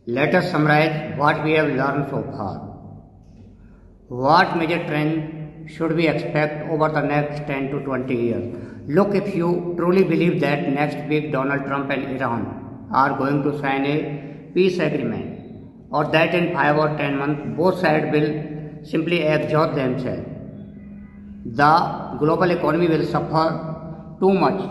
Let us summarize what we have learned so far. What major trend should we expect over the next 10 to 20 years? Look, if you truly believe that next week Donald Trump and Iran are going to sign a peace agreement, or that in 5 or 10 months both sides will simply exhaust themselves, the global economy will suffer too much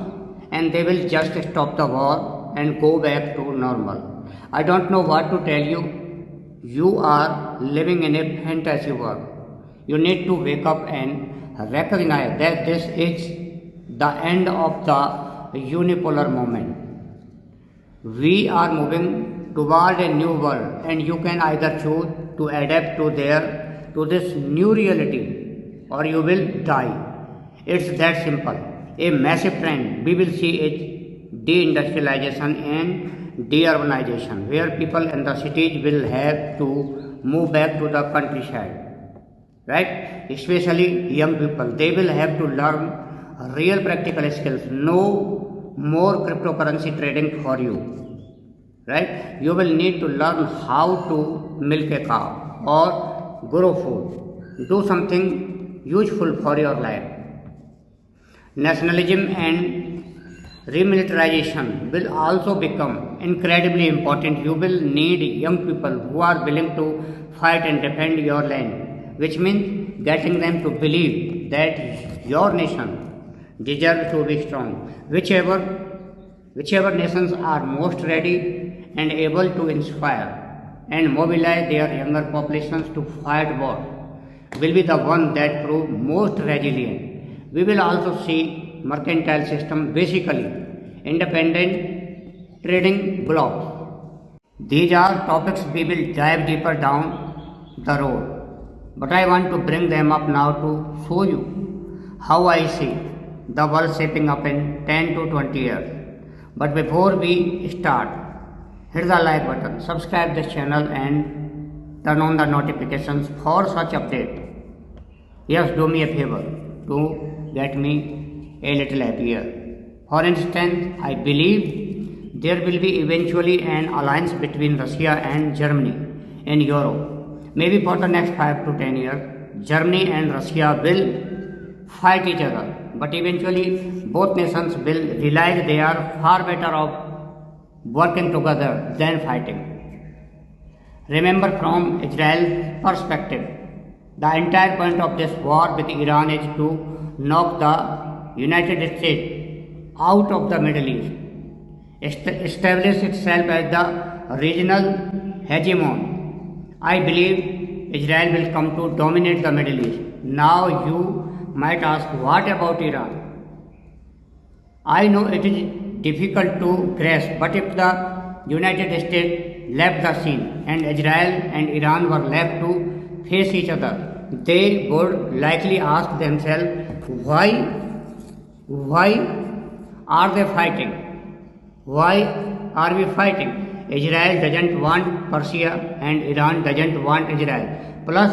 and they will just stop the war and go back to normal. I don't know what to tell you. You are living in a fantasy world. You need to wake up and recognize that this is the end of the unipolar moment. We are moving toward a new world, and you can either choose to adapt to this new reality, or you will die. It's that simple. A massive trend we will see is deindustrialization and deurbanization, where people in the cities will have to move back to the countryside, right? Especially young people, they will have to learn real practical skills. No more cryptocurrency trading for you, right? You will need to learn how to milk a cow or grow food, do something useful for your life. Nationalism and remilitarization will also become incredibly important. You will need young people who are willing to fight and defend your land, which means getting them to believe that your nation deserves to be strong. Whichever nations are most ready and able to inspire and mobilize their younger populations to fight war will be the one that prove most resilient. We will also see mercantile system, basically independent trading blocks. These are topics we will dive deeper down the road, but I want to bring them up now to show you how I see the world shaping up in 10 to 20 years. But before we start, hit the like button, subscribe this channel and turn on the notifications for such updates. Yes, do me a favor to get me a little happier. For instance, I believe there will be eventually an alliance between Russia and Germany in Europe. Maybe for the next 5 to 10 years, Germany and Russia will fight each other, but eventually both nations will realize they are far better off working together than fighting. Remember, from Israel's perspective, the entire point of this war with Iran is to knock the United States out of the Middle East, establish itself as the regional hegemon. I believe Israel will come to dominate the Middle East. Now you might ask, what about Iran? I know it is difficult to grasp, but if the United States left the scene and Israel and Iran were left to face each other, they would likely ask themselves, why are they fighting? Why are we fighting? Israel doesn't want Persia and Iran doesn't want Israel. Plus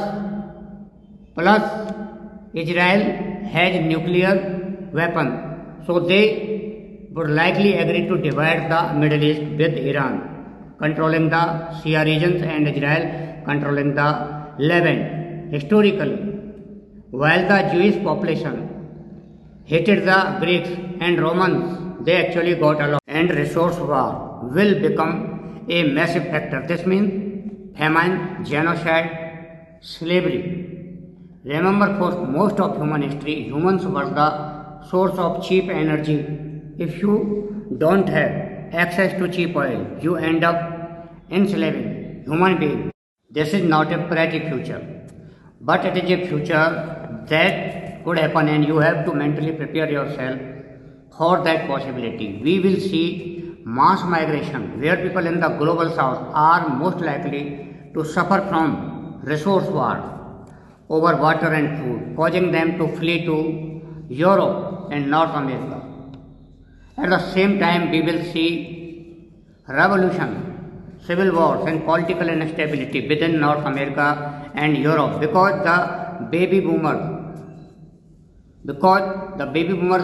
Israel has nuclear weapons, so they would likely agree to divide the Middle East with Iran controlling the Shia regions and Israel controlling the Levant. Historically, while the Jewish population hated the Greeks and Romans, they actually got along, and resource war will become a massive factor. This means famine, genocide, slavery. Remember, for most of human history, humans were the source of cheap energy. If you don't have access to cheap oil, you end up enslaving human beings. This is not a pretty future, but it is a future that could happen, and you have to mentally prepare yourself for that possibility. We will see mass migration, where people in the global south are most likely to suffer from resource war over water and food, causing them to flee to Europe and North America. At the same time, we will see revolution, civil wars and political instability within North America and Europe because the baby boomers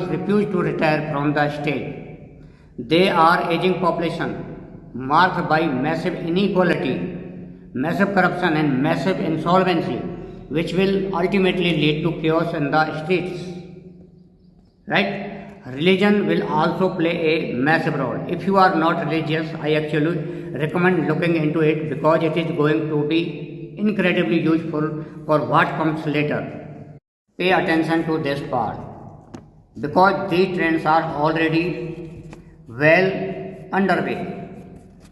refuse to retire from the state. They are aging population marked by massive inequality, massive corruption, and massive insolvency, which will ultimately lead to chaos in the streets. Right? Religion will also play a massive role. If you are not religious, I actually recommend looking into it because it is going to be incredibly useful for what comes later. Pay attention to this part because these trends are already well underway.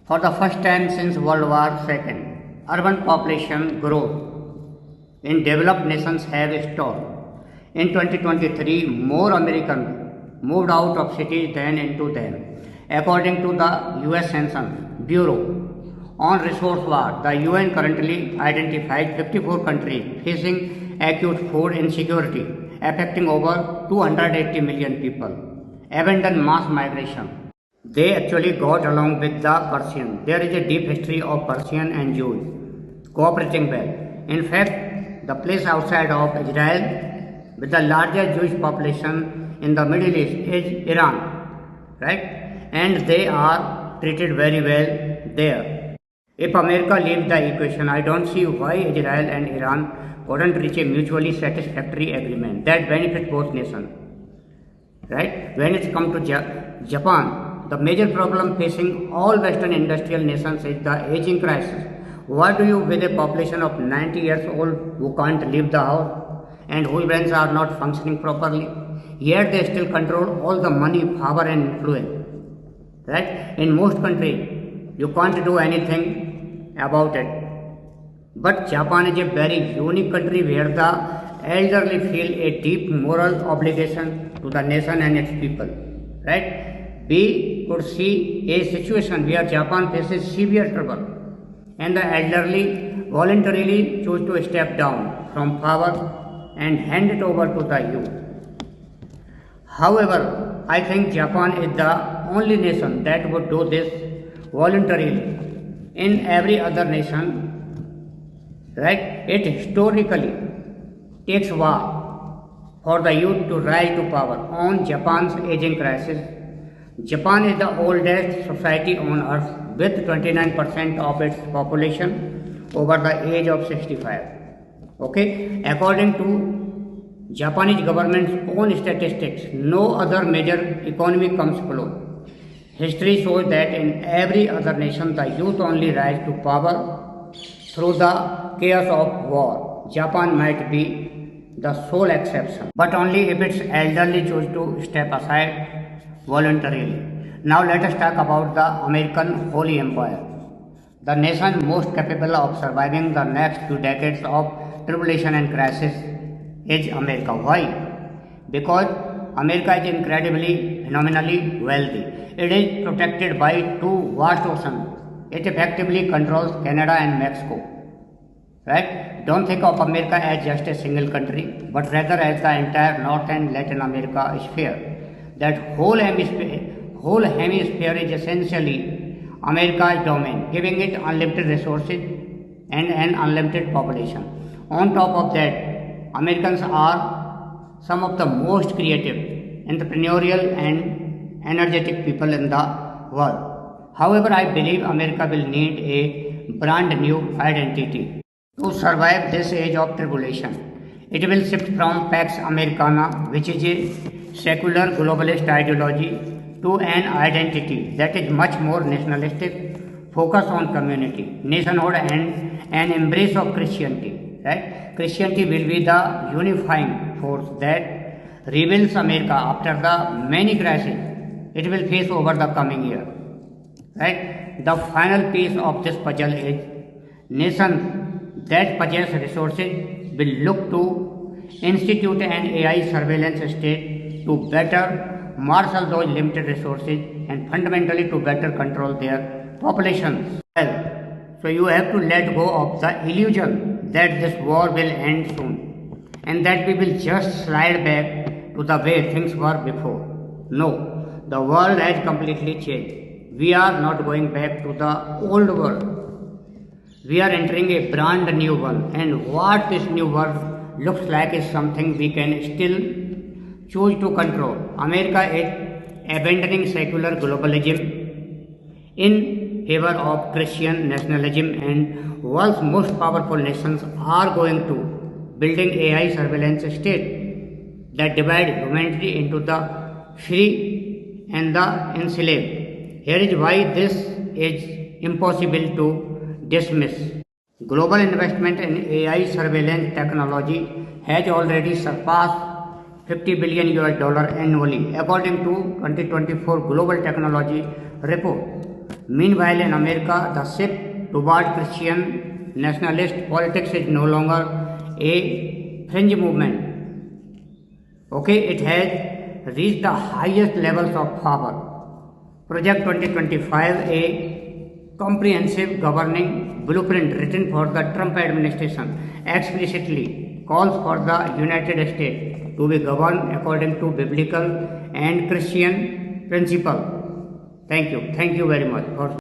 For the first time since World War II, urban population growth in developed nations have stalled. In 2023, more Americans moved out of cities than into them. According to the US Census Bureau on Resource War, the UN currently identifies 54 countries facing acute food insecurity, affecting over 280 million people. Abandoned mass migration. They actually got along with the Persians. There is a deep history of Persian and Jews cooperating well. In fact, the place outside of Israel with the largest Jewish population in the Middle East is Iran, right? And they are treated very well there. If America leaves the equation, I don't see why Israel and Iran couldn't reach a mutually satisfactory agreement that benefits both nations, right? When it comes to Japan, the major problem facing all Western industrial nations is the aging crisis. What do you with a population of 90 years old who can't leave the house and whose brains are not functioning properly? Yet they still control all the money, power and influence. Right? In most countries, you can't do anything about it. But Japan is a very unique country where the elderly feel a deep moral obligation to the nation and its people. Right? We could see a situation where Japan faces severe trouble and the elderly voluntarily choose to step down from power and hand it over to the youth. However, I think Japan is the only nation that would do this voluntarily. In every other nation, right, it historically takes war for the youth to rise to power. On Japan's aging crisis, Japan is the oldest society on earth with 29% of its population over the age of 65. Okay, according to Japanese government's own statistics, no other major economy comes close. History shows that in every other nation, the youth only rise to power through the chaos of war. Japan might be the sole exception, but only if its elderly choose to step aside voluntarily. Now let us talk about the American Holy Empire, the nation most capable of surviving the next few decades of tribulation and crisis is America. Why? Because America is incredibly, phenomenally wealthy. It is protected by two vast oceans. It effectively controls Canada and Mexico. Right? Don't think of America as just a single country, but rather as the entire North and Latin America sphere. That whole hemisphere is essentially America's domain, giving it unlimited resources and an unlimited population. On top of that, Americans are some of the most creative, entrepreneurial and energetic people in the world. However, I believe America will need a brand new identity to survive this age of tribulation. It will shift from Pax Americana, which is a secular globalist ideology, to an identity that is much more nationalistic, focused on community, nationhood and an embrace of Christianity. Right? Christianity will be the unifying force that rebuilds America after the many crises it will face over the coming year. Right? The final piece of this puzzle is nations that possess resources will look to institute an AI surveillance state to better marshal those limited resources and fundamentally to better control their populations. Well, so you have to let go of the illusion that this war will end soon and that we will just slide back to the way things were before. No, the world has completely changed. We are not going back to the old world. We are entering a brand new one, and what this new world looks like is something we can still choose to control. America is abandoning secular globalism in favor of Christian nationalism, and world's most powerful nations are going to building AI surveillance state that divide humanity into the free and the enslaved. Here is why this is impossible to dismiss. Global investment in AI surveillance technology has already surpassed $50 billion annually, according to 2024 Global Technology Report. Meanwhile, in America, the shift toward Christian nationalist politics is no longer a fringe movement. Okay, it has reached the highest levels of power. Project 2025, a comprehensive governing blueprint written for the Trump administration, explicitly calls for the United States to be governed according to biblical and Christian principles. Thank you very much for